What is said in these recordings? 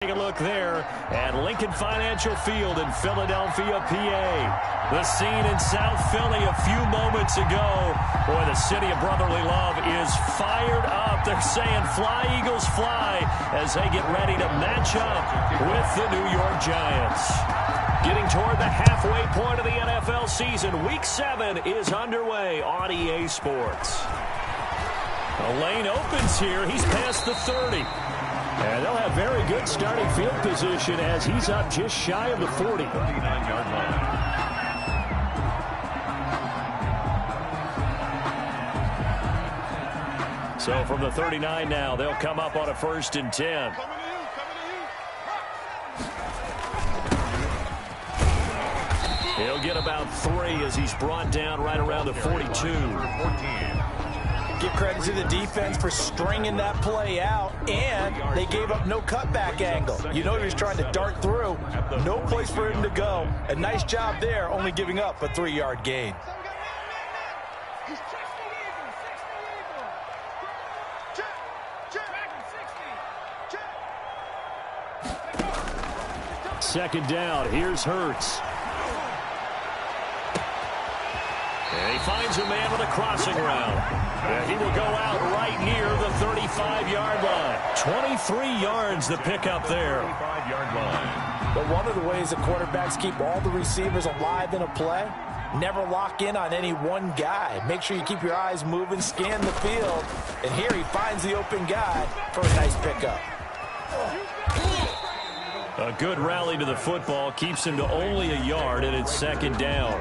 Take a look there at Lincoln Financial Field in Philadelphia, PA. The scene in South Philly a few moments ago. Boy, the city of brotherly love is fired up. They're saying fly, Eagles, fly, as they get ready to match up with the New York Giants. Getting toward the halfway point of the NFL season, Week 7 is underway on EA Sports. The lane opens here. He's past the 30. And they'll have very good starting field position as he's up just shy of the 40. 39-yard line. So from the 39 now, they'll come up on a 1st and 10. He'll get about 3 as he's brought down right around the 42. Give credit to the defense for stringing that play out, and they gave up no cutback angle. You know he was trying to dart through. No place for him to go. A nice job there, only giving up a 3-yard gain. Second down, here's Hurts. And he finds a man with a crossing route. And he will go out right near the 35-yard line. 23 yards the pickup there. 35-yard line. But one of the ways the quarterbacks keep all the receivers alive in a play, never lock in on any one guy. Make sure you keep your eyes moving, scan the field. And here he finds the open guy for a nice pickup. A good rally to the football keeps him to only a yard, and it's second down.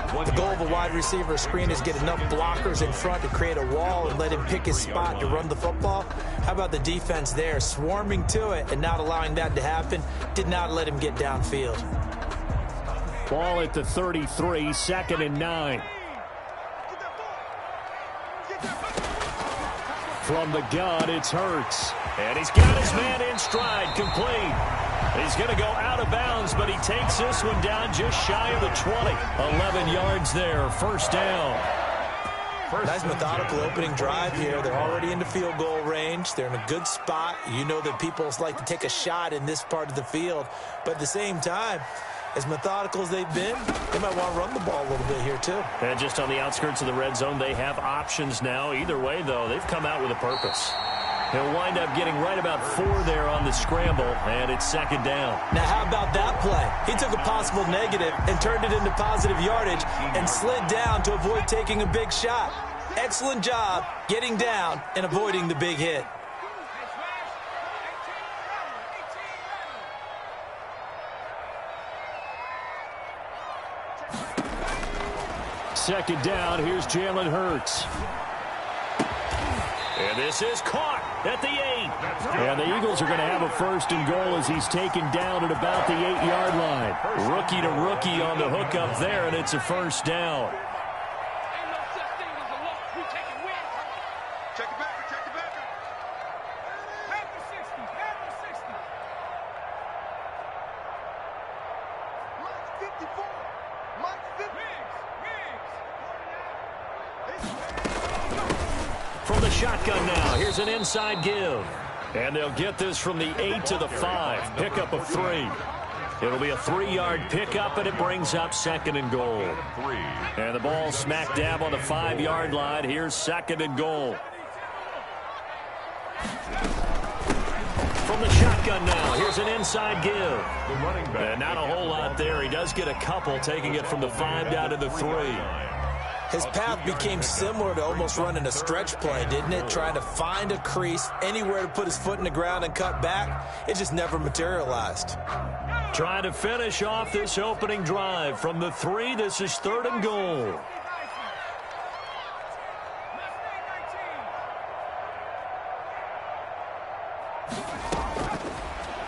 The goal of a wide receiver screen is get enough blockers in front to create a wall and let him pick his spot to run the football. How about the defense there, swarming to it and not allowing that to happen? Did not let him get downfield. Ball at the 33, 2nd and 9. From the gun, it's Hurts. And he's got his man in stride, complete. He's going to go out of bounds, but he takes this one down just shy of the 20. 11 yards there, first down. Nice methodical opening drive here. They're already into field goal range. They're in a good spot. You know that people like to take a shot in this part of the field. But at the same time, as methodical as they've been, they might want to run the ball a little bit here too. And just on the outskirts of the red zone, they have options now. Either way, though, they've come out with a purpose. He'll wind up getting right about 4 there on the scramble, and it's second down. Now, how about that play? He took a possible negative and turned it into positive yardage and slid down to avoid taking a big shot. Excellent job getting down and avoiding the big hit. Second down, here's Jalen Hurts. And this is caught at the 8. And the Eagles are going to have a 1st and goal as he's taken down at about the 8-yard line. Rookie to rookie on the hookup there, and it's a first down. From the shotgun now, here's an inside give. And they'll get this from the 8 to the 5. Pickup of 3. It'll be a 3-yard pickup, and it brings up 2nd and goal. And the ball smack dab on the 5-yard line. Here's 2nd and goal. From the shotgun now, here's an inside give. And not a whole lot there. He does get a couple, taking it from the 5 down to the 3. His path became similar to almost running a stretch play, didn't it? Trying to find a crease, anywhere to put his foot in the ground and cut back. It just never materialized. Trying to finish off this opening drive. From the 3, this is 3rd and goal.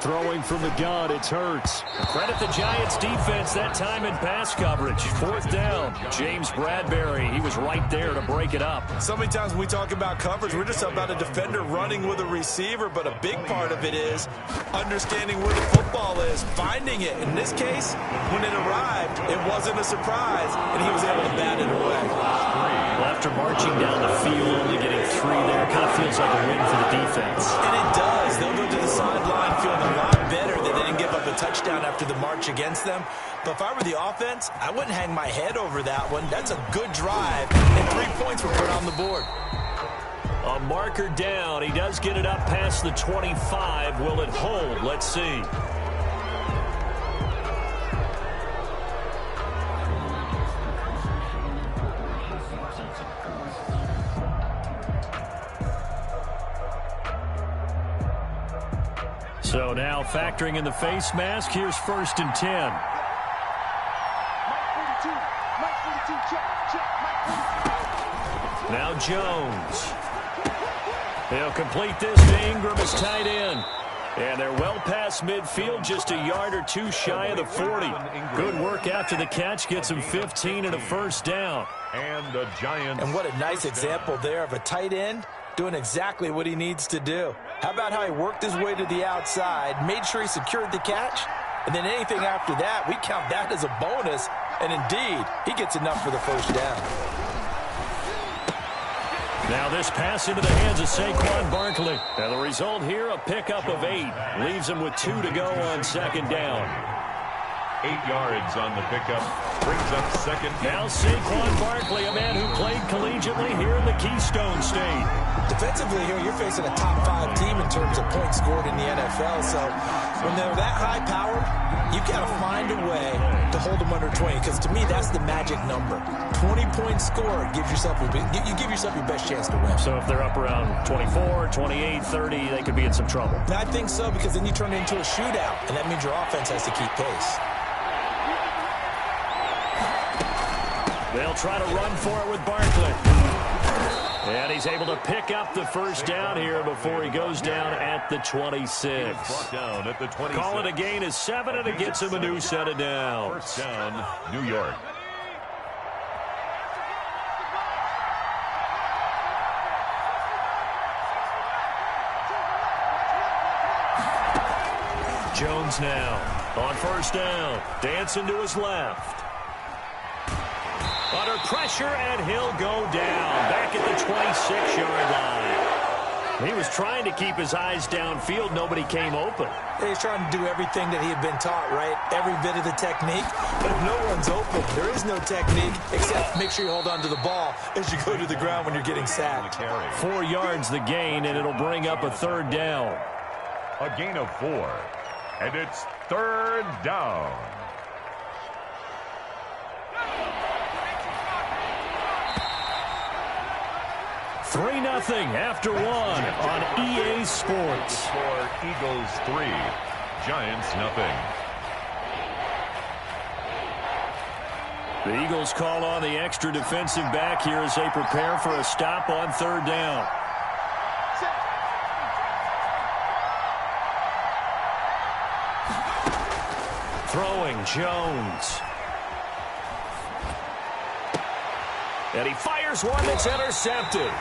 Throwing from the gun, it's Hurts. Credit the Giants defense that time in pass coverage. 4th down. James Bradbury, he was right there to break it up. So many times when we talk about coverage, we're just about a defender running with a receiver, but a big part of it is understanding where the football is, finding it. In this case, when it arrived, it wasn't a surprise, and he was able to bat it away. Well, after marching down the field, only getting 3 there, kind of feels like a win for the defense. And it does. They'll go to the sideline feeling a lot touchdown after the march against them. But if I were the offense, I wouldn't hang my head over that one. That's a good drive, and 3 points were put on the board. A marker down. He does get it up past the 25. Will it hold? Let's see. So now factoring in the face mask, here's 1st and 10. Now Jones. He'll complete this to Ingram as tight end. And they're well past midfield, just a yard or two shy of the 40. Good work after the catch, gets him 15 and a first down. And the Giants. And what a nice example there of a tight end doing exactly what he needs to do. How about how he worked his way to the outside, made sure he secured the catch, and then anything after that, we count that as a bonus. And indeed, he gets enough for the first down. Now this pass into the hands of Saquon Barkley. And the result here, a pickup of 8. Leaves him with 2 to go on 2nd down. 8 yards on the pickup. Brings up 2nd. Now Saquon Barkley, a man who played collegiately here in the Keystone State. Defensively here, you're facing a top 5 team in terms of points scored in the NFL. So when they're that high-powered, you've got to find a way to hold them under 20. Because to me, that's the magic number. 20 points scored, you give yourself your best chance to win. So if they're up around 24, 28, 30, they could be in some trouble. I think so, because then you turn it into a shootout, and that means your offense has to keep pace. They'll try to run for it with Barkley. And he's able to pick up the first down here before he goes down at the 26. Down at the 26. Call it a gain of 7, and it gets him a new set of downs. First down, New York. Jones now on first down. Dancing to his left. Under pressure, and he'll go down. Back at the 26-yard line. He was trying to keep his eyes downfield. Nobody came open. He's trying to do everything that he had been taught, right? Every bit of the technique. But if no one's open, there is no technique except make sure you hold on to the ball as you go to the ground when you're getting sacked. 4 yards the gain, and it'll bring up a 3rd down. A gain of 4. And it's 3rd down. Three 0 after 1 on EA Sports. For Eagles 3, Giants 0. The Eagles call on the extra defensive back here as they prepare for a stop on 3rd down. Throwing Jones. And he fires one that's intercepted.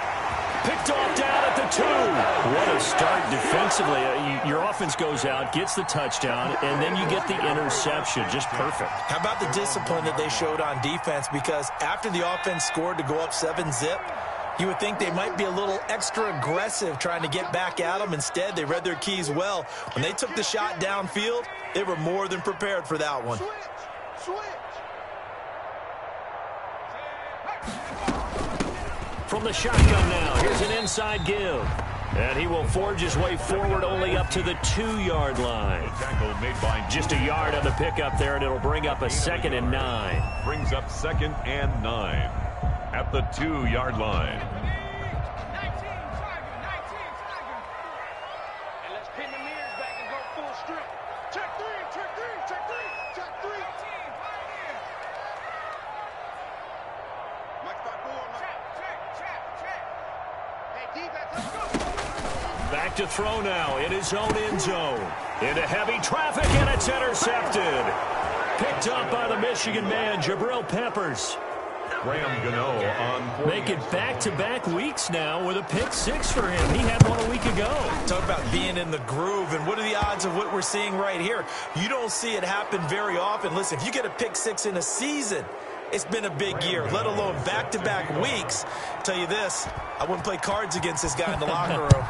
Picked off down at the 2. What a start defensively. Your offense goes out, gets the touchdown, and then you get the interception. Just perfect. How about the discipline that they showed on defense? Because after the offense scored to go up 7-zip, you would think they might be a little extra aggressive trying to get back at them. Instead, they read their keys well. When they took the shot downfield, they were more than prepared for that one. From the shotgun now, here's an inside give. And he will forge his way forward only up to the 2-yard line. Tackle made by just a yard on the pickup there, and it'll bring up a 2nd and 9. Brings up 2nd and 9 at the 2-yard line. Back to throw now in his own end zone. Into heavy traffic, and it's intercepted. Picked up by the Michigan man, Jabril Peppers. Graham Gano on. Make it back-to-back weeks now with a pick 6 for him. He had one a week ago. Talk about being in the groove, and what are the odds of what we're seeing right here? You don't see it happen very often. Listen, if you get a pick 6 in a season, it's been a big year, let alone back-to-back weeks. I'll tell you this, I wouldn't play cards against this guy in the locker room.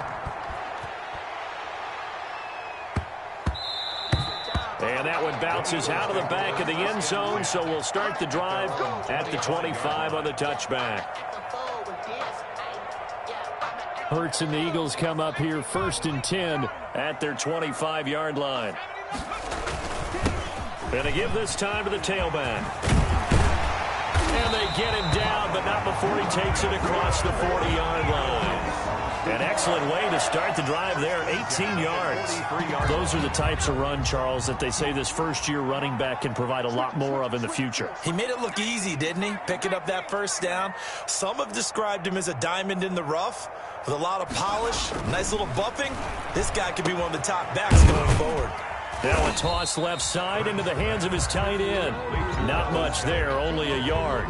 And that one bounces out of the back of the end zone, so we'll start the drive at the 25 on the touchback. Hurts and the Eagles come up here 1st and 10 at their 25-yard line. Gonna give this time to the tailback. And they get him down, but not before he takes it across the 40-yard line. An excellent way to start the drive there, 18 yards. Those are the types of run, Charles, that they say this first-year running back can provide a lot more of in the future. He made it look easy, didn't he? Picking up that first down. Some have described him as a diamond in the rough with a lot of polish, nice little buffing. This guy could be one of the top backs going forward. Now a toss left side into the hands of his tight end. Not much there, only a yard.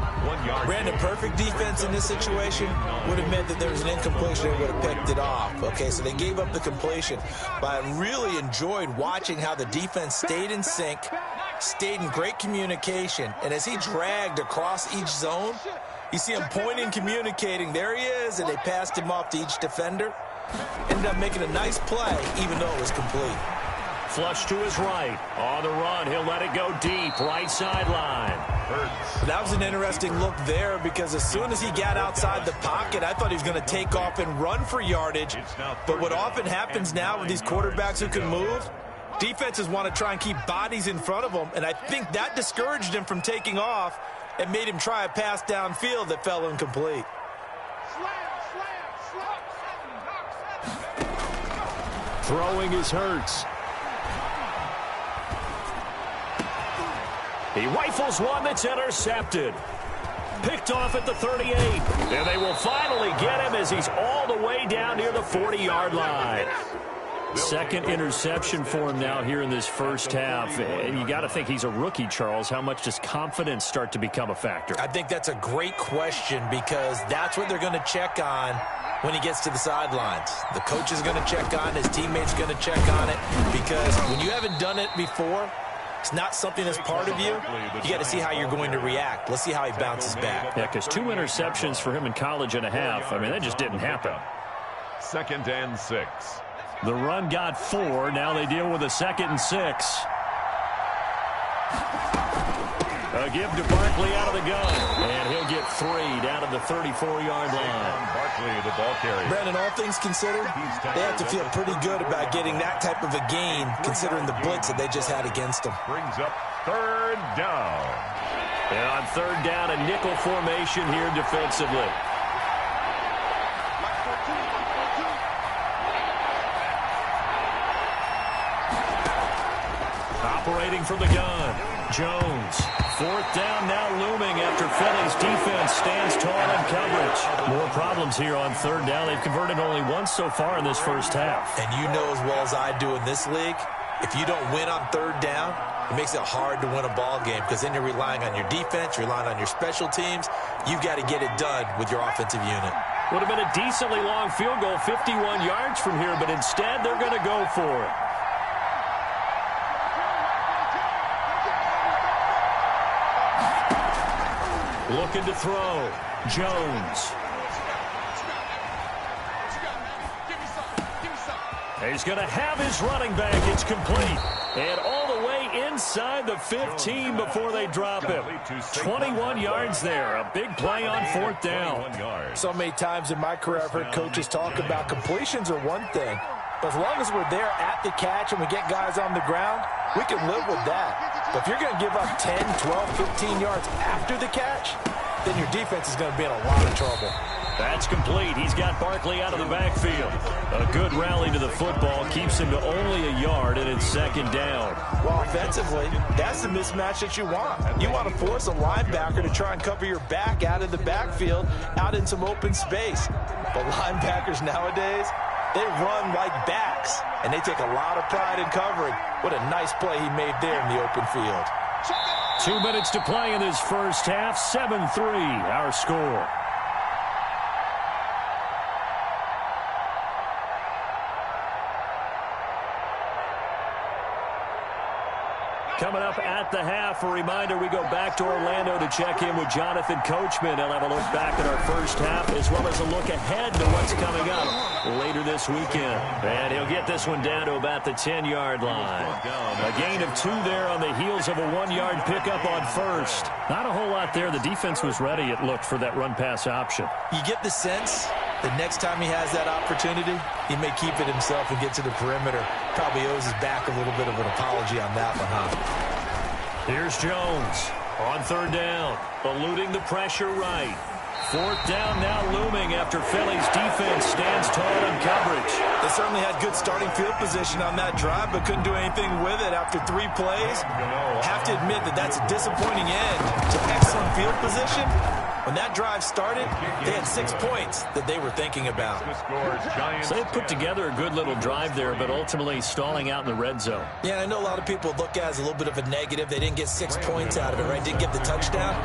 Brandon, perfect defense in this situation would have meant that there was an incompletion and would have picked it off. Okay, so they gave up the completion. But I really enjoyed watching how the defense stayed in sync, stayed in great communication. And as he dragged across each zone, you see him pointing, communicating. There he is, and they passed him off to each defender. Ended up making a nice play, even though it was complete. Flush to his right. On the run, he'll let it go deep. Right sideline. That was an interesting look there because as soon as he got outside the pocket, I thought he was going to take off and run for yardage. But what often happens now with these quarterbacks who can move, defenses want to try and keep bodies in front of them, and I think that discouraged him from taking off and made him try a pass downfield that fell incomplete. Throwing is Hurts. He rifles one that's intercepted. Picked off at the 38. And they will finally get him as he's all the way down near the 40-yard line. Second interception for him now here in this first half. And you got to think he's a rookie, Charles. How much does confidence start to become a factor? I think that's a great question because that's what they're going to check on when he gets to the sidelines. The coach is going to check on it. His teammates going to check on it because when you haven't done it before, it's not something that's part of you. You got to see how you're going to react. Let's see how he bounces back. Yeah, because 2 interceptions for him in college and a half. I mean, that just didn't happen. 2nd and 6. The run got 4. Now they deal with a 2nd and 6. A give to Barkley out of the gun. And he'll get 3 down to the 34-yard line. Barkley, the ball carrier. Brandon, all things considered, they have to feel pretty good about getting that type of a gain considering the blitz that they just had against them. Brings up 3rd down. And on 3rd down, a nickel formation here defensively. Operating from the gun, Jones. 4th down now looming after Philly's defense stands tall in coverage. More problems here on 3rd down. They've converted only once so far in this first half. And you know as well as I do in this league, if you don't win on 3rd down, it makes it hard to win a ball game because then you're relying on your defense, you're relying on your special teams. You've got to get it done with your offensive unit. Would have been a decently long field goal, 51 yards from here, but instead they're going to go for it. Looking to throw. Jones. He's going to have his running back. It's complete. And all the way inside the 15 before they drop him. 21 yards there. A big play on 4th down. So many times in my career I've heard coaches talk about completions are one thing. But as long as we're there at the catch and we get guys on the ground, we can live with that. But if you're going to give up 10, 12, 15 yards after the catch, then your defense is going to be in a lot of trouble. That's complete. He's got Barkley out of the backfield. A good rally to the football keeps him to only a yard, and it's 2nd down. Well, offensively, that's the mismatch that you want. You want to force a linebacker to try and cover your back out of the backfield, out in some open space. But linebackers nowadays, they run like backs, and they take a lot of pride in covering. What a nice play he made there in the open field. 2 minutes to play in this first half. 7-3, our score. Coming up at the half, a reminder, we go back to Orlando to check in with Jonathan Coachman. He'll have a look back at our first half as well as a look ahead to what's coming up later this weekend. And he'll get this one down to about the 10-yard line. A gain of 2 there on the heels of a 1-yard pickup on first. Not a whole lot there. The defense was ready, it looked, for that run-pass option. You get the sense that next time he has that opportunity, he may keep it himself and get to the perimeter. Probably owes his back a little bit of an apology on that one, huh? Here's Jones on 3rd down, eluding the pressure right. 4th down now looming after Philly's defense stands tall in coverage. They certainly had good starting field position on that drive, but couldn't do anything with it after 3 plays. Have to admit that that's a disappointing end to excellent field position. When that drive started, they had 6 points that they were thinking about. So they put together a good little drive there, but ultimately stalling out in the red zone. Yeah, I know a lot of people look at it as a little bit of a negative. They didn't get 6 points out of it, right? Didn't get the touchdown.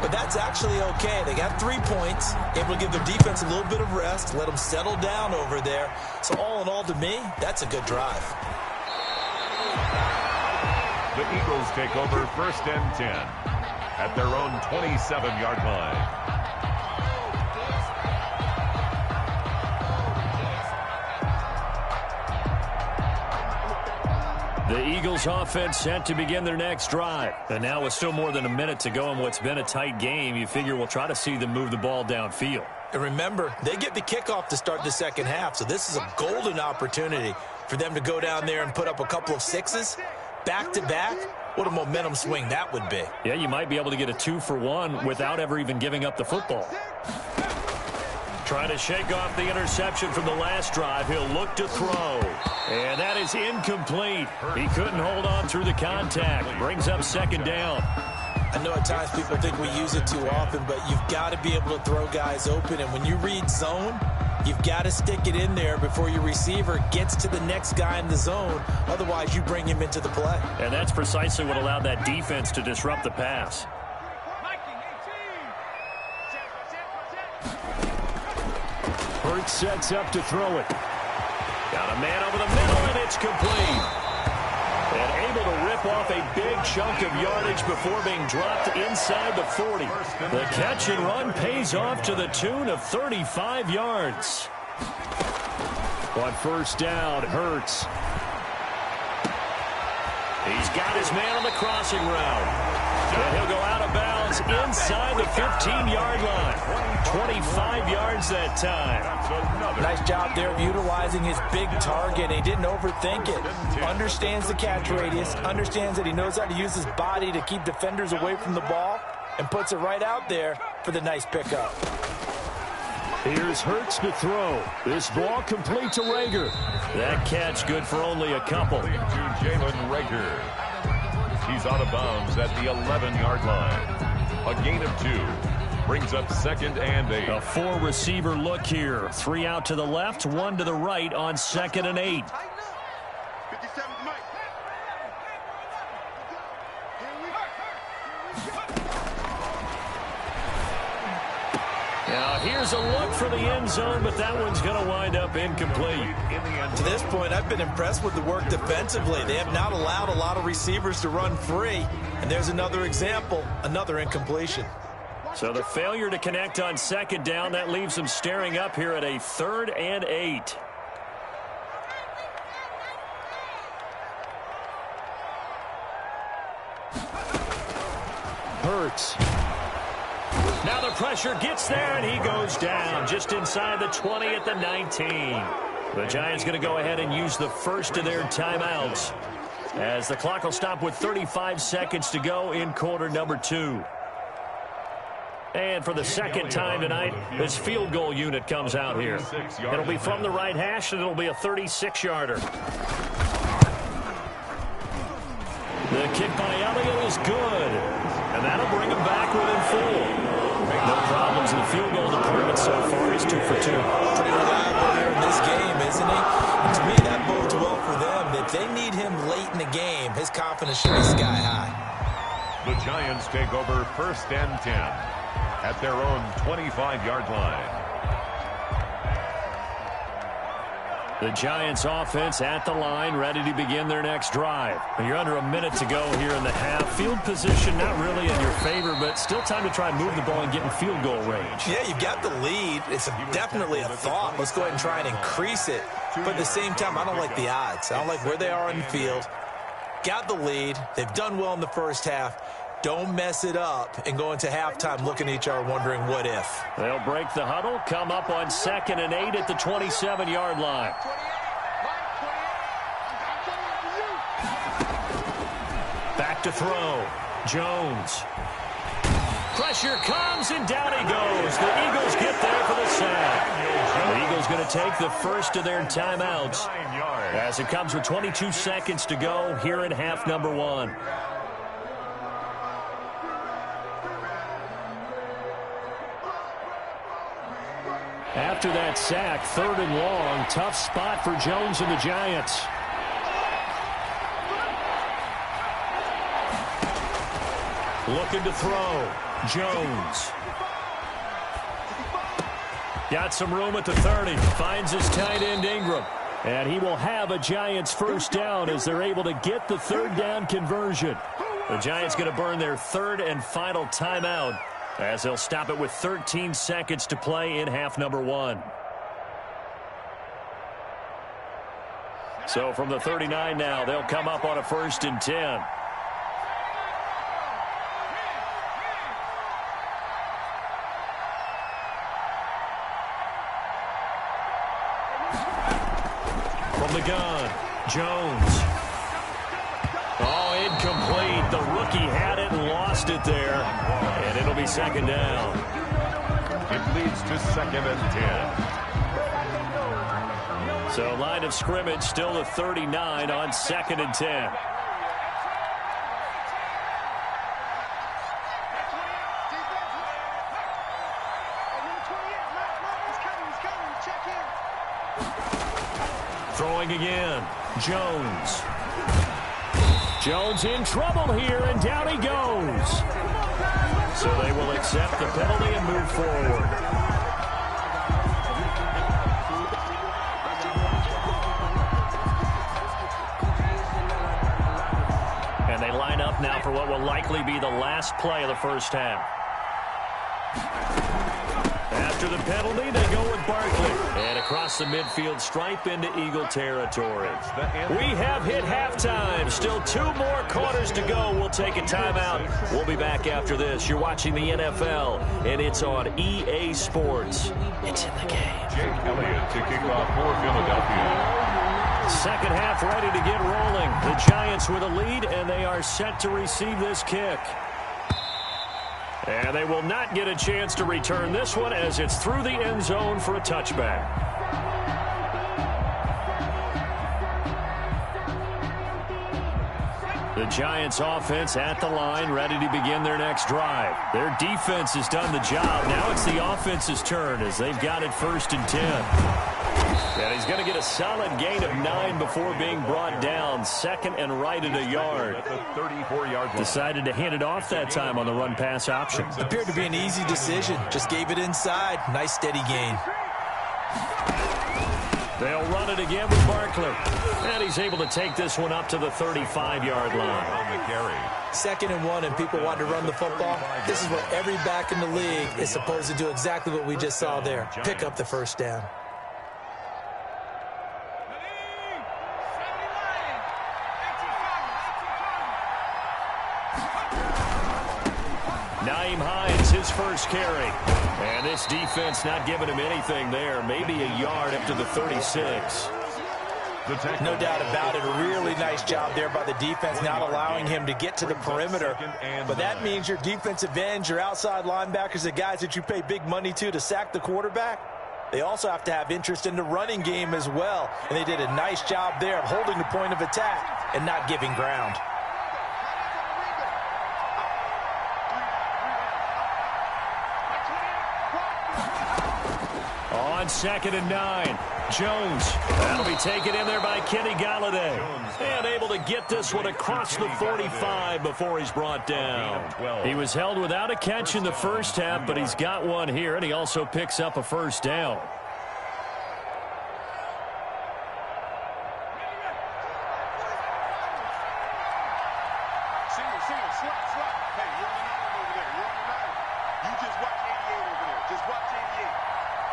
But that's actually okay. They got 3 points, able to give their defense a little bit of rest, let them settle down over there. So all in all, to me, that's a good drive. The Eagles take over 1st and 10 at their own 27-yard line. The Eagles offense set to begin their next drive. And now with still more than a minute to go in what's been a tight game, you figure we'll try to see them move the ball downfield. And remember, they get the kickoff to start the second half, so this is a golden opportunity for them to go down there and put up a couple of 6s back-to-back. What a momentum swing that would be. Yeah, you might be able to get a 2-for-1 without ever even giving up the football. Trying to shake off the interception from the last drive. He'll look to throw. And that is incomplete. He couldn't hold on through the contact. Brings up 2nd down. I know at times people think we use it too often, but you've got to be able to throw guys open. And when you read zone, you've got to stick it in there before your receiver gets to the next guy in the zone. Otherwise, you bring him into the play. And that's precisely what allowed that defense to disrupt the pass. Hurts sets up to throw it. Got a man over the middle, and it's complete. And able to rip off a big chunk of yardage before being dropped inside the 40. The catch and run pays off to the tune of 35 yards. On 1st down, Hurts. He's got his man on the crossing route. And he'll go out of bounds inside the 15-yard line. 25 yards that time. Nice job there of utilizing his big target. He didn't overthink it. Understands the catch radius. Understands that he knows how to use his body to keep defenders away from the ball. And puts it right out there for the nice pickup. Here's Hurts to throw. This ball complete to Reagor. That catch good for only a couple. To Jalen Reagor. He's out of bounds at the 11-yard line. A gain of 2. Brings up 2nd and 8. A 4-receiver look here. 3 out to the left, 1 to the right on 2nd and 8. Now here's a look for the end zone, but that one's going to wind up incomplete. To this point, I've been impressed with the work defensively. They have not allowed a lot of receivers to run free. And there's another example, another incompletion. So the failure to connect on 2nd down, that leaves them staring up here at a 3rd and 8. Hurts. Now the pressure gets there, and he goes down just inside the 20 at the 19. The Giants going to go ahead and use the first of their timeouts as the clock will stop with 35 seconds to go in quarter number 2. And for the 2nd time tonight, this field goal unit comes out here. It'll be from the right hash, and it'll be a 36-yarder. The kick by Elliott is good, and that'll bring him back within 4. No problems in the field goal department so far. He's 2 for 2. Pretty reliable here in this game, isn't he? And to me, that bodes well for them. If they need him late in the game, his confidence should be sky high. The Giants take over 1st and 10 at their own 25-yard line. The Giants offense at the line, ready to begin their next drive. You're under a minute to go here in the half. Field position not really in your favor, but still time to try and move the ball and get in field goal range. Yeah, you've got the lead. It's definitely a thought. Let's go ahead and try and increase it. But at the same time, I don't like the odds. I don't like where they are on the field. Got the lead. They've done well in the first half. Don't mess it up and go into halftime looking at each other wondering what if. They'll break the huddle, come up on 2nd and 8 at the 27-yard line. Back to throw. Jones. Pressure comes, and down he goes. The Eagles get there for the sack. The Eagles going to take the first of their timeouts as it comes with 22 seconds to go here in half number 1. After that sack, 3rd and long, tough spot for Jones and the Giants. Looking to throw. Jones. Got some room at the 30. Finds his tight end Ingram. And he will have a Giants first down as they're able to get the 3rd down conversion. The Giants going to burn their 3rd and final timeout as they'll stop it with 13 seconds to play in half number 1. So from the 39 now, they'll come up on a 1st and 10. From the gun, Jones. Oh, incomplete. The rookie had it and lost it there. And it'll be 2nd down. It leads to 2nd and 10. So line of scrimmage still the 39 on 2nd and 10. Throwing again. Jones. Jones in trouble here, and down he goes. So they will accept the penalty and move forward. And they line up now for what will likely be the last play of the first half. After the penalty, they go with Barkley. And across the midfield stripe into Eagle territory. We have hit halftime. Still 2 more quarters to go. We'll take a timeout. We'll be back after this. You're watching the NFL, and it's on EA Sports. It's in the game. Jake Elliott to kick off for Philadelphia. Second half ready to get rolling. The Giants with a lead, and they are set to receive this kick. And they will not get a chance to return this one as it's through the end zone for a touchback. The Giants offense at the line, ready to begin their next drive. Their defense has done the job. Now it's the offense's turn as they've got it 1st and 10. And he's going to get a solid gain of 9 before being brought down. 2nd and right at a yard. At the 34-yard line. Decided to hand it off that time on the run-pass option. Appeared to be an easy decision. Just gave it inside. Nice steady gain. They'll run it again with Barkley. And he's able to take this one up to the 35-yard line. On the carry. 2nd and 1 and people want to run the football. This is what every back in the league is supposed to do, exactly what we just saw there. Pick up the first down. Nyheim Hines, his first carry. And this defense not giving him anything there. Maybe a yard up to the 36. No doubt about it. A really nice job there by the defense, not allowing him to get to the perimeter. But that means your defensive ends, your outside linebackers, the guys that you pay big money to sack the quarterback, they also have to have interest in the running game as well. And they did a nice job there of holding the point of attack and not giving ground. On 2nd and 9, Jones. That'll be taken in there by Kenny Golladay. And able to get this one across the 45 before he's brought down. He was held without a catch in the first half, but he's got one here, and he also picks up a first down. Hey, you're on an island over there. You're on an island. You just watch 88 over there. Just watch 88.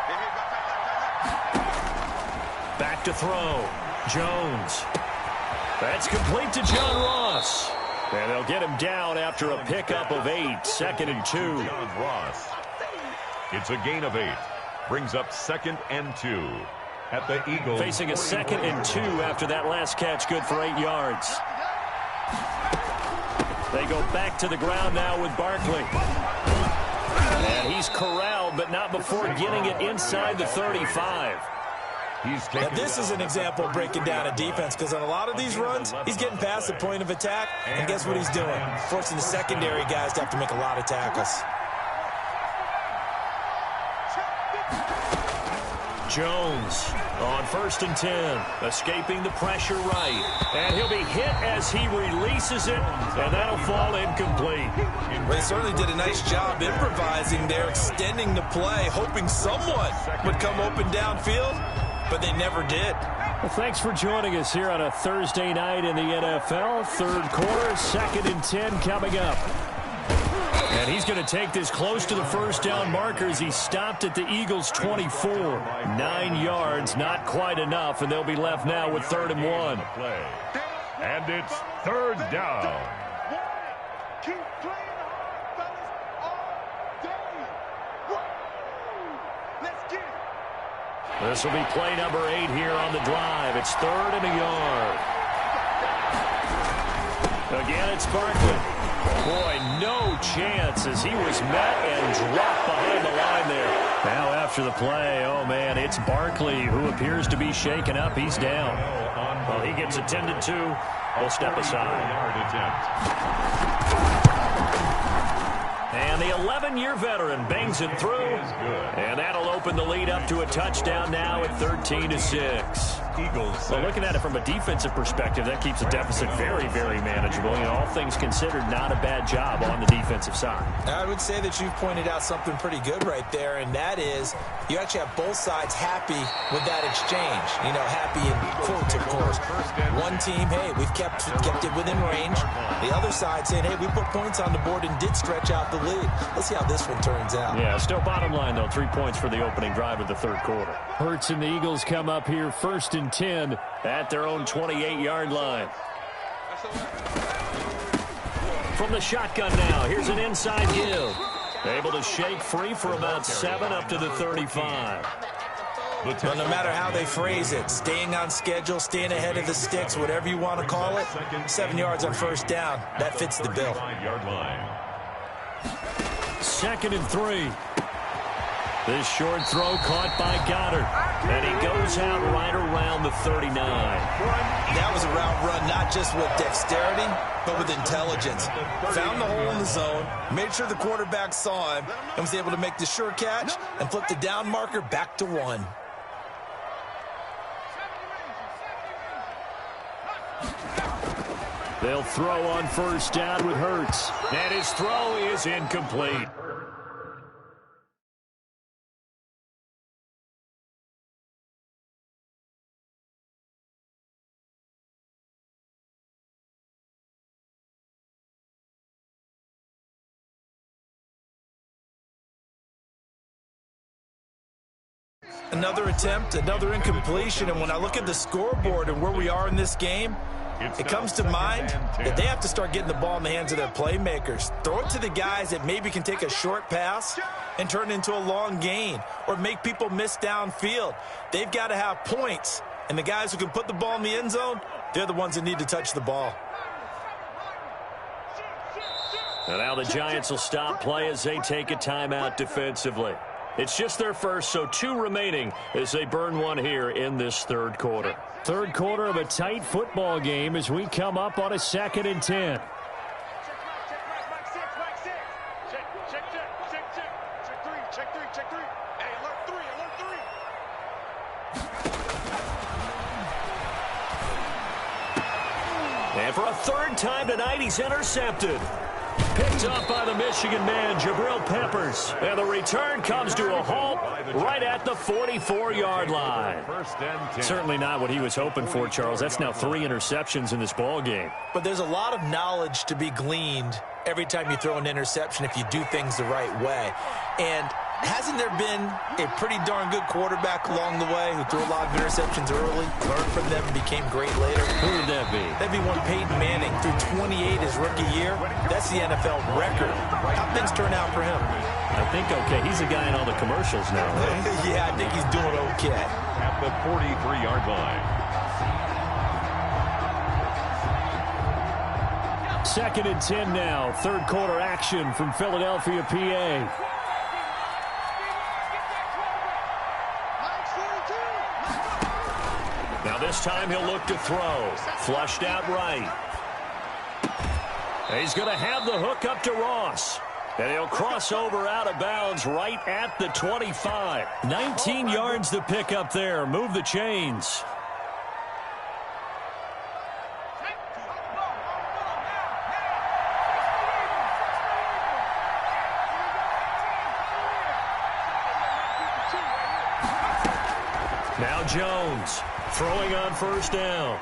Then here goes time. Back to throw. Jones. That's complete to John Ross. And they'll get him down after a pickup of 8. 2nd and 2. John Ross. It's a gain of 8. Brings up 2nd and 2 at the Eagles. Facing a 2nd and 2 after that last catch, good for 8 yards. They go back to the ground now with Barkley. And he's corralled, but not before getting it inside the 35. Now, this is an example of breaking down a defense, because on a lot of these runs, he's getting past the point of attack, and guess what he's doing? Forcing the secondary guys to have to make a lot of tackles. Jones on 1st and 10, escaping the pressure right. And he'll be hit as he releases it, and that'll fall incomplete. Well, they certainly did a nice job improvising there, extending the play, hoping someone would come open downfield, but they never did. Well, thanks for joining us here on a Thursday night in the NFL. 3rd quarter, 2nd and 10 coming up. And he's going to take this close to the first down marker as he stopped at the Eagles' 24. 9 yards, not quite enough, and they'll be left now with 3rd and 1. And it's 3rd down. Keep playing hard, fellas, all day. Woo! Let's get it. This will be play number 8 here on the drive. It's 3rd and a yard. Again, it's Barkley. Boy, no chance as he was met and dropped behind the line there. Now after the play, oh man, it's Barkley who appears to be shaken up. He's down. Well, he gets attended to. We'll step aside. And the 11-year veteran bangs it through. And that'll open the lead up to a touchdown now at 13-6. Eagles. Well, looking at it from a defensive perspective, that keeps the deficit very, very manageable. You know, all things considered, not a bad job on the defensive side. I would say that you've pointed out something pretty good right there, and that is you actually have both sides happy with that exchange. You know, happy in quotes, of course. One team, hey, we've kept it within range. The other side saying, hey, we put points on the board and did stretch out the lead. Let's see how this one turns out. Yeah, still bottom line, though, 3 points for the opening drive of the 3rd quarter. Hurts and the Eagles come up here 1st and 10 at their own 28-yard line. From the shotgun now, here's an inside give. Able to shake free for about 7 up to the 35. Well, no matter how they phrase it, staying on schedule, staying ahead of the sticks, whatever you want to call it, 7 yards on 1st down, that fits the bill. 2nd and 3. This short throw caught by Goddard. And he goes out right around the 39. That was a route run not just with dexterity, but with intelligence. Found the hole in the zone, made sure the quarterback saw him, and was able to make the sure catch and flip the down marker back to 1. They'll throw on 1st down with Hurts. And his throw is incomplete. Another attempt, another incompletion, and when I look at the scoreboard and where we are in this game, it comes to mind that they have to start getting the ball in the hands of their playmakers. Throw it to the guys that maybe can take a short pass and turn it into a long gain or make people miss downfield. They've got to have points, and the guys who can put the ball in the end zone, they're the ones that need to touch the ball. And now the Giants will stop play as they take a timeout defensively. It's just their first, so 2 remaining as they burn 1 here in this 3rd quarter. 3rd quarter of a tight football game as we come up on a 2nd and 10. And for a 3rd time tonight, he's intercepted. Picked up by the Michigan man, Jabril Peppers. And the return comes to a halt right at the 44-yard line. Certainly not what he was hoping for, Charles. That's now 3 interceptions in this ball game. But there's a lot of knowledge to be gleaned every time you throw an interception if you do things the right way. And hasn't there been a pretty darn good quarterback along the way who threw a lot of interceptions early, learned from them, and became great later? Who would that be? That'd be one Peyton Manning, threw 28 his rookie year. That's the NFL record. How things turn out for him? I think okay. He's a guy in all the commercials now, right? Yeah, I think he's doing okay. At the 43-yard line. 2nd and 10 now. Third quarter action from Philadelphia, PA. Now this time he'll look to throw. Flushed out right. He's going to have the hook up to Ross. And he'll cross over out of bounds right at the 25. 19 yards to pick up there. Move the chains. Now Jones throwing on first down.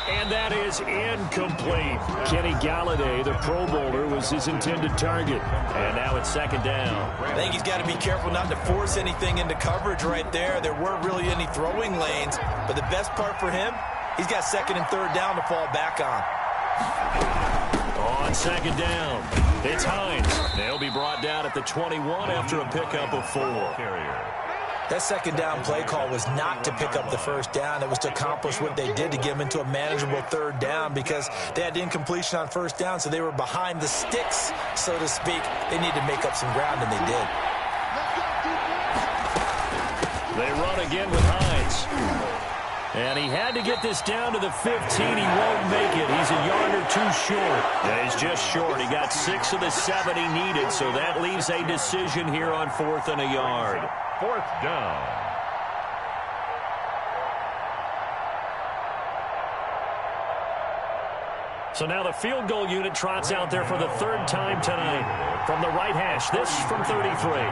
And that is incomplete. Kenny Galladay, the Pro Bowler, was his intended target. And now it's 2nd down. I think he's got to be careful not to force anything into coverage right there. There weren't really any throwing lanes. But the best part for him, he's got 2nd and 3rd down to fall back on. On 2nd down, it's Hines. They'll be brought down at the 21 after a pickup of 4. That 2nd down play call was not to pick up the 1st down. It was to accomplish what they did to get them into a manageable 3rd down because they had incompletion on 1st down, so they were behind the sticks, so to speak. They needed to make up some ground, and they did. They run again with Hines. And he had to get this down to the 15. He won't make it. He's a yard or 2 short. Yeah, he's just short. He got 6 of the 7 he needed, so that leaves a decision here on 4th and a yard. 4th down. So now the field goal unit trots out there for the 3rd time tonight. From the right hash, this from 33.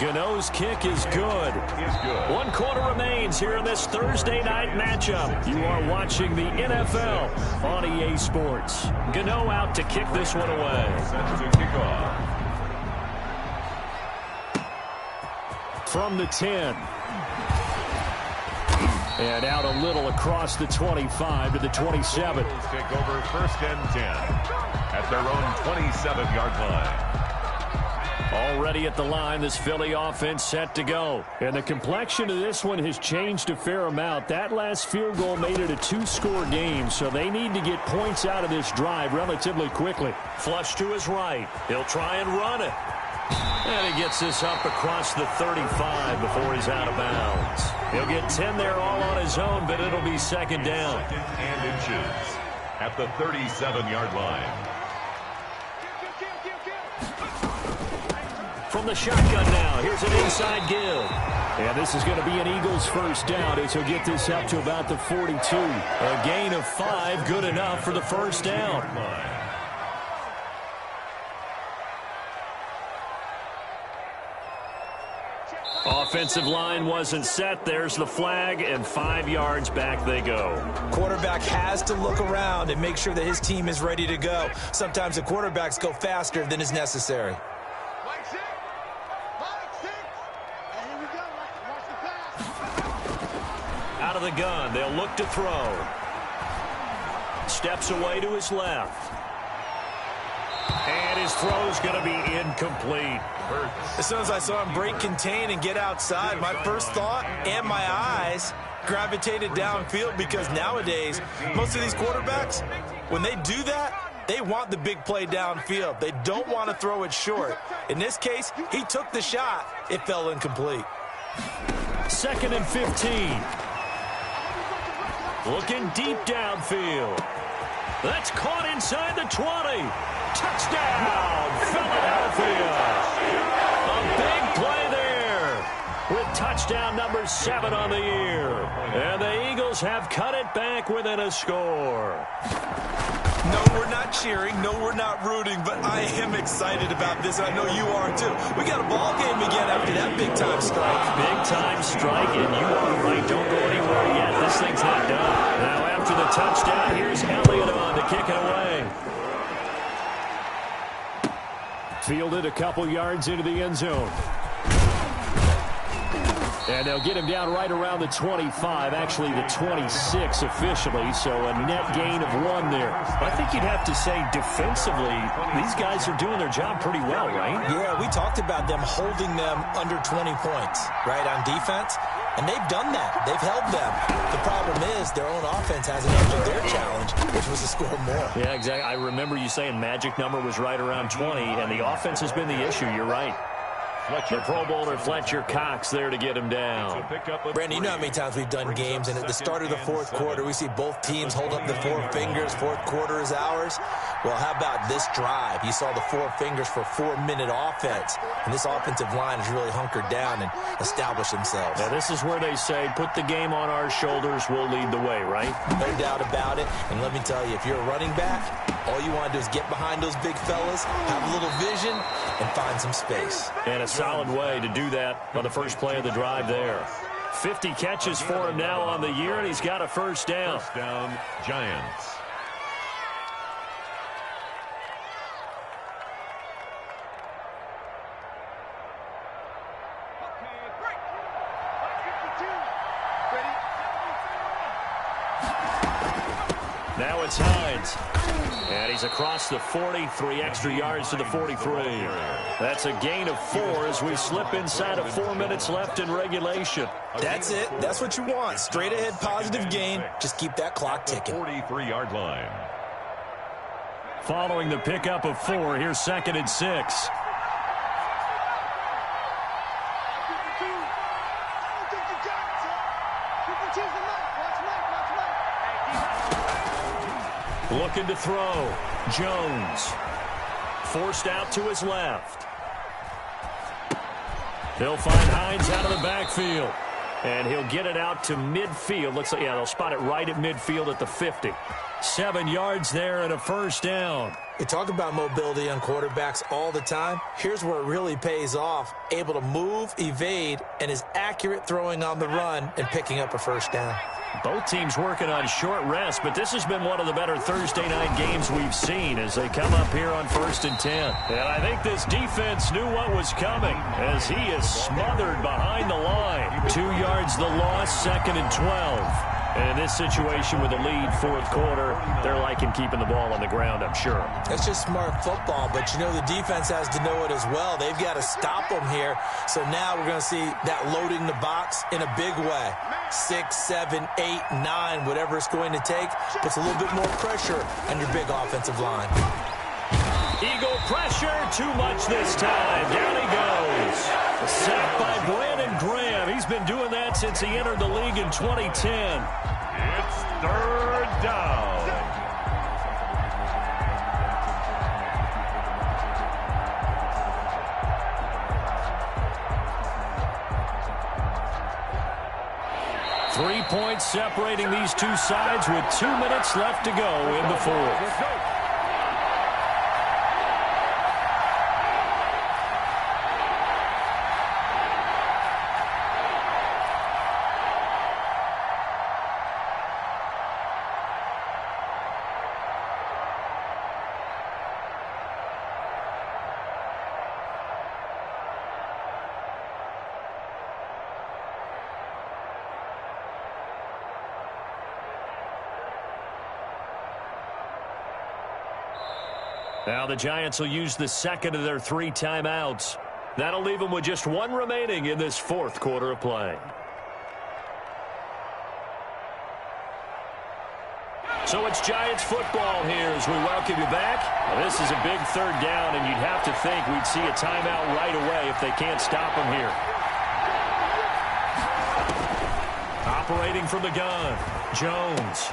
Gano's kick is good. 1 quarter remains here in this Thursday night matchup. You are watching the NFL on EA Sports. Gano out to kick this one away. Set to kick off. From the 10. And out a little across the 25 to the 27. Take over 1st and 10 at their own 27-yard line. Already at the line, this Philly offense set to go. And the complexion of this one has changed a fair amount. That last field goal made it a 2-score game, so they need to get points out of this drive relatively quickly. Flush to his right. He'll try and run it. And he gets this up across the 35 before he's out of bounds. He'll get 10 there all on his own, but it'll be 2nd down. 2nd and inches at the 37-yard line. From the shotgun now, here's an inside give. And this is going to be an Eagles 1st down as he'll get this up to about the 42. A gain of 5, good enough for the 1st down. Offensive line wasn't set. There's the flag, and 5 yards back they go. Quarterback has to look around and make sure that his team is ready to go. Sometimes the quarterbacks go faster than is necessary. Out of the gun, they'll look to throw. Steps away to his left. And his throw's going to be incomplete. As soon as I saw him break contain and get outside, my first thought and my eyes gravitated downfield because nowadays, most of these quarterbacks, when they do that, they want the big play downfield. They don't want to throw it short. In this case, he took the shot. It fell incomplete. 2nd and 15. Looking deep downfield. That's caught inside the 20. Touchdown, Philadelphia. A big play there with touchdown number 7 on the year. And the Eagles Eagles have cut it back within a score. No, we're not cheering. No, we're not rooting, but I am excited about this. I know you are, too. We got a ball game again after that big-time strike. Big-time strike, and you are right. Don't go anywhere yet. This thing's not done. Now, after the touchdown, here's Elliott on to kick it away. Fielded a couple yards into the end zone. And they'll get him down right around the 25, actually the 26 officially, so a net gain of 1 there. I think you'd have to say defensively, these guys are doing their job pretty well, right? Yeah, we talked about them holding them under 20 points, right, on defense, and they've done that. They've held them. The problem is their own offense hasn't answered their challenge, which was to score more. Yeah, exactly. I remember you saying magic number was right around 20, and the offense has been the issue. You're right. The Pro Bowler Fletcher Cox there to get him down. Brandon, you know how many times we've done games, and at the start of the fourth quarter, we see both teams hold up the 4 fingers. Fourth quarter is ours. Well, how about this drive? You saw the 4 fingers for 4-minute offense, and this offensive line has really hunkered down and established themselves. Now, this is where they say, put the game on our shoulders, we'll lead the way, right? No doubt about it. And let me tell you, if you're a running back, all you want to do is get behind those big fellas, have a little vision, and find some space. And a solid way to do that on the first play of the drive there. 50 catches for him now on the year, and he's got a first down. First down, Giants. Now it's Hines. And he's across the 40, 3 extra yards to the 43. That's a gain of 4 as we slip inside of 4 minutes left in regulation. That's it. That's what you want. Straight ahead positive gain. Just keep that clock ticking. 43-yard line. Following the pickup of 4, here's 2nd and 6. Looking to throw. Jones. Forced out to his left. They'll find Hines out of the backfield. And he'll get it out to midfield. Looks like, yeah, they'll spot it right at midfield at the 50. 7 yards there and a first down. We talk about mobility on quarterbacks all the time. Here's where it really pays off. Able to move, evade, and is accurate throwing on the run and picking up a first down. Both teams working on short rest, but this has been one of the better Thursday night games we've seen as they come up here on 1st and 10. And I think this defense knew what was coming as he is smothered behind the line. 2 yards the loss, 2nd and 12. And in this situation with a lead fourth quarter, they're liking keeping the ball on the ground, I'm sure. That's just smart football, but you know the defense has to know it as well. They've got to stop them here. So now we're going to see that loading the box in a big way. 6, 7, 8, 9, whatever it's going to take, puts a little bit more pressure on your big offensive line. Eagle pressure, too much this time. Down he goes. Sacked by Brandon Graham. He's been doing that since he entered the league in 2010. It's 3rd down. Three points separating these two sides with 2 minutes left to go in the fourth. Now the Giants will use the second of their 3 timeouts. That'll leave them with just 1 remaining in this fourth quarter of play. So it's Giants football here as we welcome you back. Now, this is a big 3rd down, and you'd have to think we'd see a timeout right away if they can't stop them here. Operating from the gun, Jones.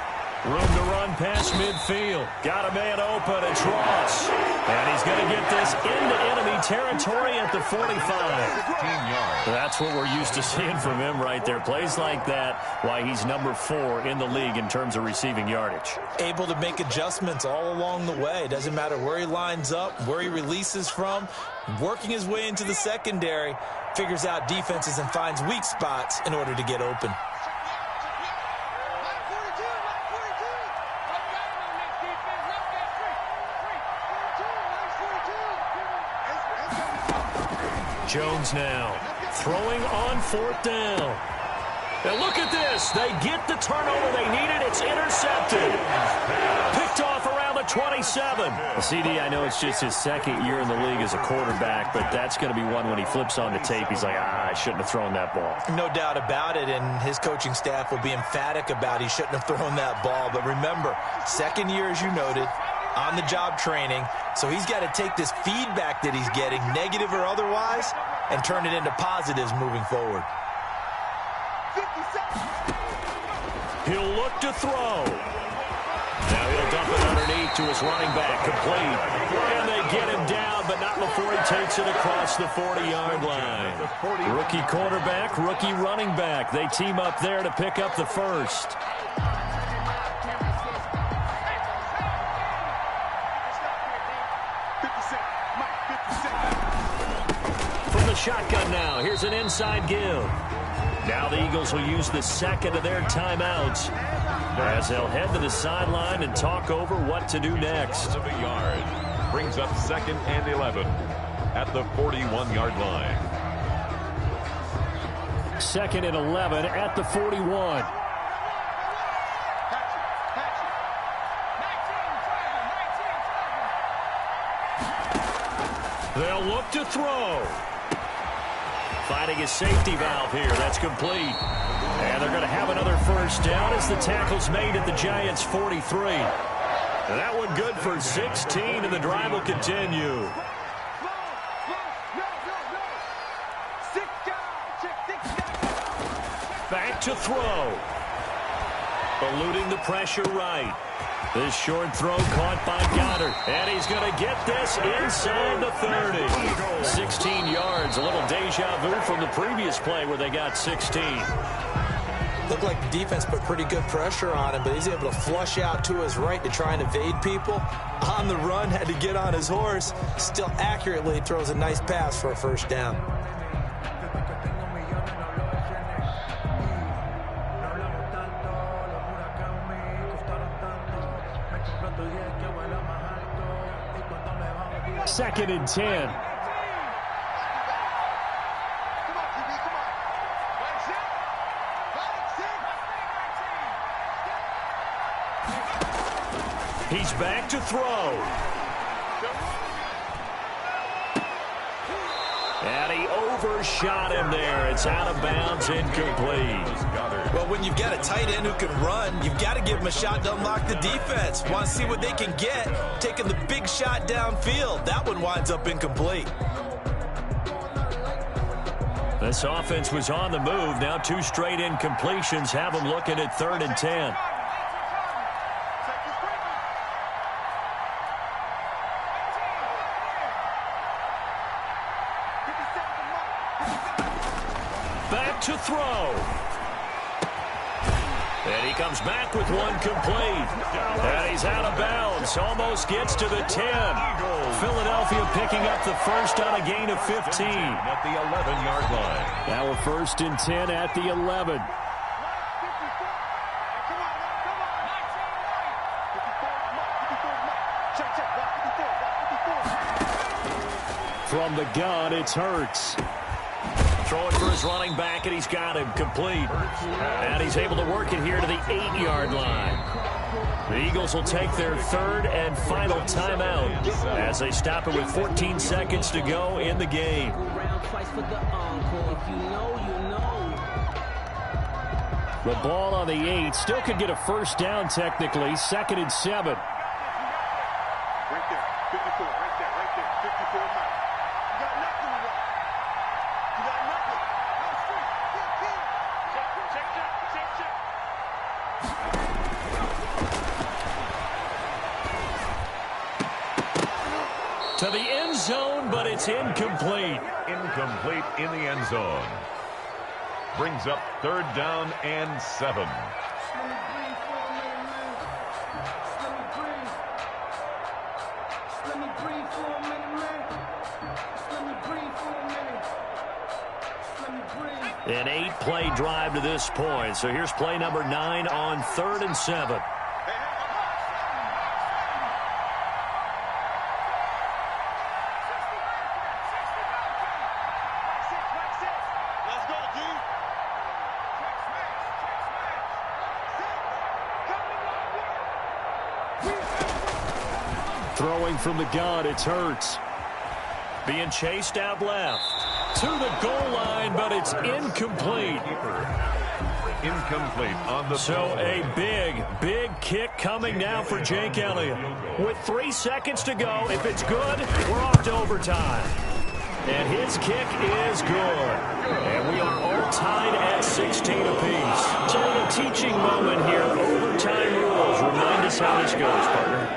Room to run past midfield. Got a man open. It's Ross. And he's going to get this into enemy territory at the 45. That's what we're used to seeing from him right there. Plays like that, why he's number 4 in the league in terms of receiving yardage. Able to make adjustments all along the way. Doesn't matter where he lines up, where he releases from. Working his way into the secondary, figures out defenses and finds weak spots in order to get open. Jones now throwing on 4th down. Now look at this. They get the turnover they needed. It's intercepted. Picked off around the 27. CD, I know it's just his 2nd year in the league as a quarterback, but that's going to be one when he flips on the tape. He's like, I shouldn't have thrown that ball. No doubt about it, and his coaching staff will be emphatic about he shouldn't have thrown that ball. But remember, 2nd year, as you noted, on-the-job training, so he's got to take this feedback that he's getting, negative or otherwise, and turn it into positives moving forward. He'll look to throw. Now he'll dump it underneath to his running back, complete. And they get him down, but not before he takes it across the 40-yard line. Rookie quarterback, rookie running back. They team up there to pick up the first. Shotgun now. Here's an inside give. Now the Eagles will use the 2nd of their timeouts as they'll head to the sideline and talk over what to do next. Of a yard. Brings up 2nd and 11 at the 41-yard line. 2nd and 11 at the 41. They'll look to throw. Finding his safety valve here. That's complete. And they're going to have another first down as the tackle's made at the Giants' 43. That one good for 16, and the drive will continue. Back to throw. Eluding the pressure right. This short throw caught by Goddard. And he's going to get this inside the 30. 16 yards. A little deja vu from the previous play where they got 16. Looked like the defense put pretty good pressure on him, but he's able to flush out to his right to try and evade people. On the run, had to get on his horse. Still accurately throws a nice pass for a first down. Second and 10. He's back to throw. And he overshot him there. It's out of bounds, incomplete. Well, when you've got a tight end who can run, you've got to give him a shot to unlock the defense. Want to see what they can get, taking the big shot downfield. That one winds up incomplete. This offense was on the move. Now 2 straight incompletions have them looking at 3rd and 10. Back to throw. And he comes back with one complete. And he's out of bounds. Almost gets to the 10. Philadelphia picking up the first on a gain of 15. At the 11-yard line. Now a 1st and 10 at the 11. From the gun, it's Hurts. Throwing for his running back, and he's got him complete. And he's able to work it here to the 8-yard line. The Eagles will take their 3rd and final timeout as they stop it with 14 seconds to go in the game. The ball on the 8. Still could get a first down technically. 2nd and 7. Right there, 54, right there, 54 miles. You got nothing to run. You got nothing. No street. Check. To the end zone, but it's incomplete. Incomplete in the end zone. Brings up 3rd down and 7. An 8-play drive to this point. So here's play number 9 on 3rd and 7. Throwing from the gun, it's Hurts. Being chased out left. To the goal line, but it's incomplete. Incomplete on the So a big kick coming now for Jake Elliott. With 3 seconds to go, if it's good, we're off to overtime. And his kick is good. And we are all tied at 16 apiece. So a little teaching moment here. Overtime rules. Remind us how this goes, partner.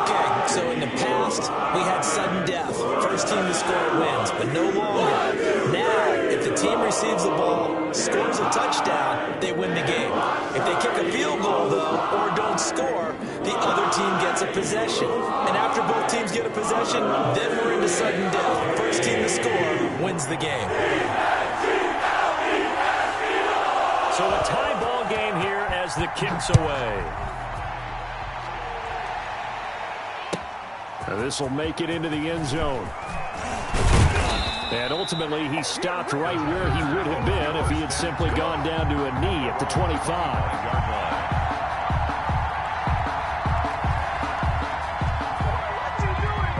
Okay, so in the past, we had sudden death. First team to score wins, but no longer. Now, if the team receives the ball, scores a touchdown, they win the game. If they kick a field goal, though, or don't score, the other team gets a possession. And after both teams get a possession, then we're into sudden death. First team to score wins the game. So a tie ball game here as the kick's away. This will make it into the end zone. And ultimately, he stopped right where he would have been if he had simply gone down to a knee at the 25.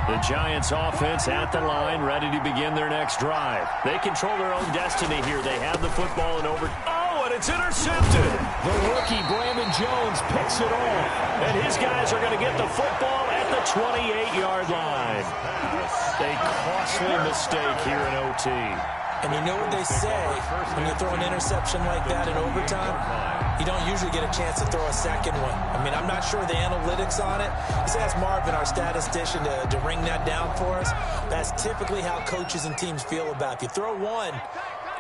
The Giants offense at the line, ready to begin their next drive. They control their own destiny here. They have the football and over. Oh, and it's intercepted. The rookie, Brandon Jones, picks it off. And his guys are going to get the football at the 28-yard line. A costly mistake here in OT. And you know what they say, when you throw an interception like that in overtime, you don't usually get a chance to throw a second one. I mean, I'm not sure the analytics on it. Let's ask Marvin, our statistician, to ring that down for us. That's typically how coaches and teams feel about it. If you throw one,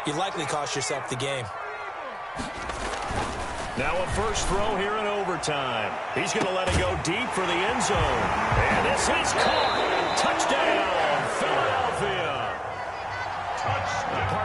you likely cost yourself the game. Now a first throw here in overtime. He's going to let it go deep for the end zone. And this is caught.